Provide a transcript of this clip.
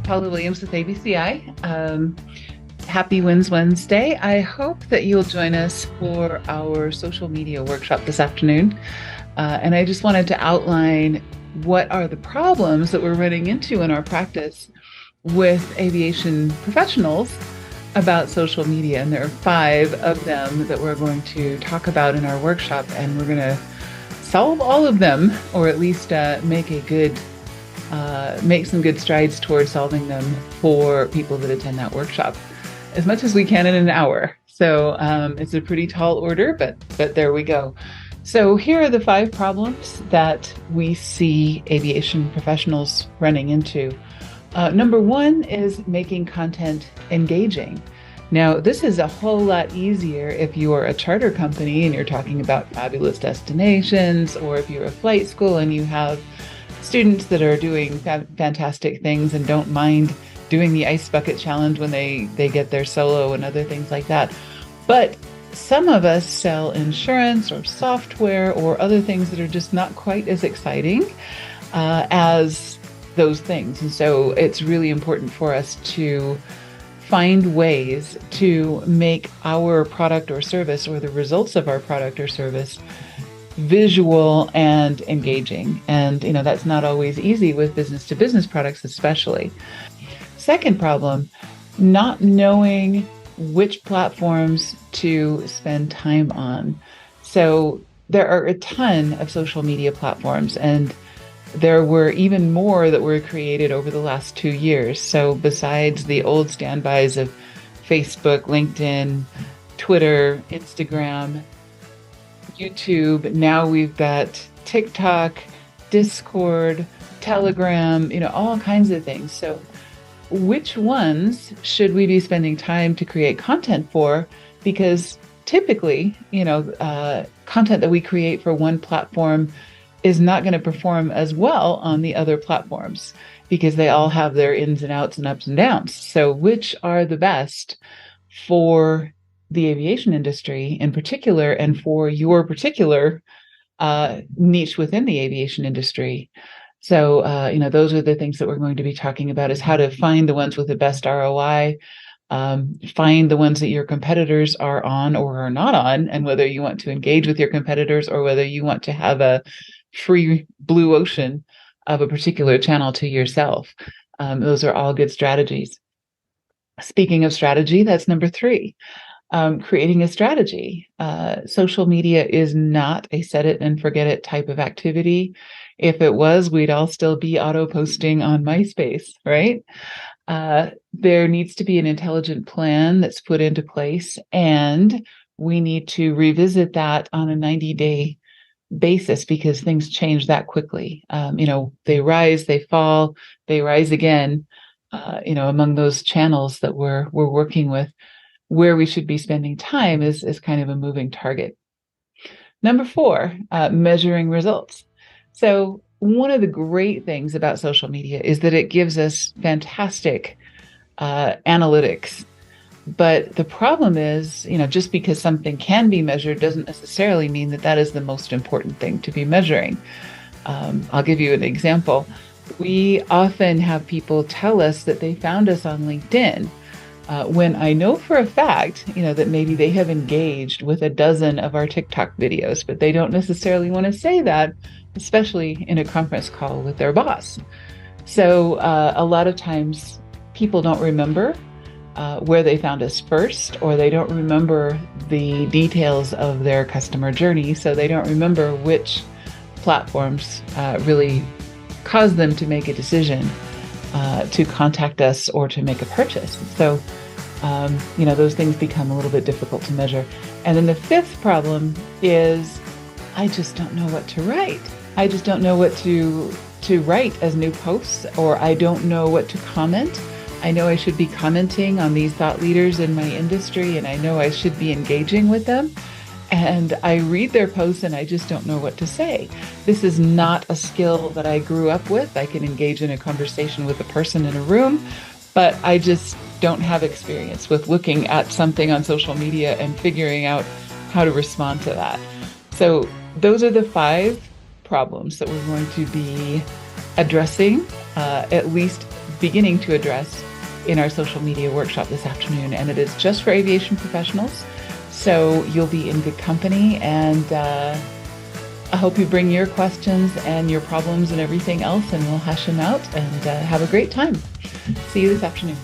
Paula Williams with ABCI. Happy Wins Wednesday. I hope that you'll join us for our social media workshop this afternoon. And I just wanted to outline what are the problems that we're running into in our practice with aviation professionals about social media. And there are 5 of them that we're going to talk about in our workshop, and we're going to solve all of them, or at least make some good strides towards solving them for people that attend that workshop as much as we can in an hour. So it's a pretty tall order, but there we go. So here are the 5 problems that we see aviation professionals running into. Number 1 is making content engaging. Now, this is a whole lot easier if you are a charter company and you're talking about fabulous destinations, or if you're a flight school and you have students that are doing fantastic things and don't mind doing the ice bucket challenge when they get their solo and other things like that. But some of us sell insurance or software or other things that are just not quite as exciting as those things. And so it's really important for us to find ways to make our product or service, or the results of our product or service, visual and engaging. And, that's not always easy with business to business products, especially. Second problem, not knowing which platforms to spend time on. So there are a ton of social media platforms, and there were even more that were created over the last 2 years. So besides the old standbys of Facebook, LinkedIn, Twitter, Instagram, YouTube, now we've got TikTok, Discord, Telegram, all kinds of things. So which ones should we be spending time to create content for? Because typically, content that we create for one platform is not going to perform as well on the other platforms, because they all have their ins and outs and ups and downs. So which are the best for the aviation industry in particular, and for your particular niche within the aviation industry? So, those are the things that we're going to be talking about, is how to find the ones with the best ROI, find the ones that your competitors are on or are not on, and whether you want to engage with your competitors or whether you want to have a free blue ocean of a particular channel to yourself. Those are all good strategies. Speaking of strategy, that's number 3. Creating a strategy. Social media is not a set it and forget it type of activity. If it was, we'd all still be auto posting on MySpace, right? There needs to be an intelligent plan that's put into place, and we need to revisit that on a 90-day basis, because things change that quickly. They rise, they fall, they rise again, among those channels that we're working with. Where we should be spending time is kind of a moving target. Number 4, measuring results. So one of the great things about social media is that it gives us fantastic analytics. But the problem is, just because something can be measured doesn't necessarily mean that is the most important thing to be measuring. I'll give you an example. We often have people tell us that they found us on LinkedIn, when I know for a fact, that maybe they have engaged with a dozen of our TikTok videos, but they don't necessarily want to say that, especially in a conference call with their boss. So a lot of times people don't remember where they found us first, or they don't remember the details of their customer journey. So they don't remember which platforms really caused them to make a decision to contact us or to make a purchase. So, those things become a little bit difficult to measure. And then the 5th problem is, I just don't know what to write. I just don't know what to write as new posts, or I don't know what to comment. I know I should be commenting on these thought leaders in my industry, and I know I should be engaging with them. And I read their posts and I just don't know what to say. This is not a skill that I grew up with. I can engage in a conversation with a person in a room, but I just don't have experience with looking at something on social media and figuring out how to respond to that. So those are the 5 problems that we're going to be addressing, at least beginning to address in our social media workshop this afternoon, and it is just for aviation professionals. So you'll be in good company, and I hope you bring your questions and your problems and everything else, and we'll hash them out and have a great time. See you this afternoon.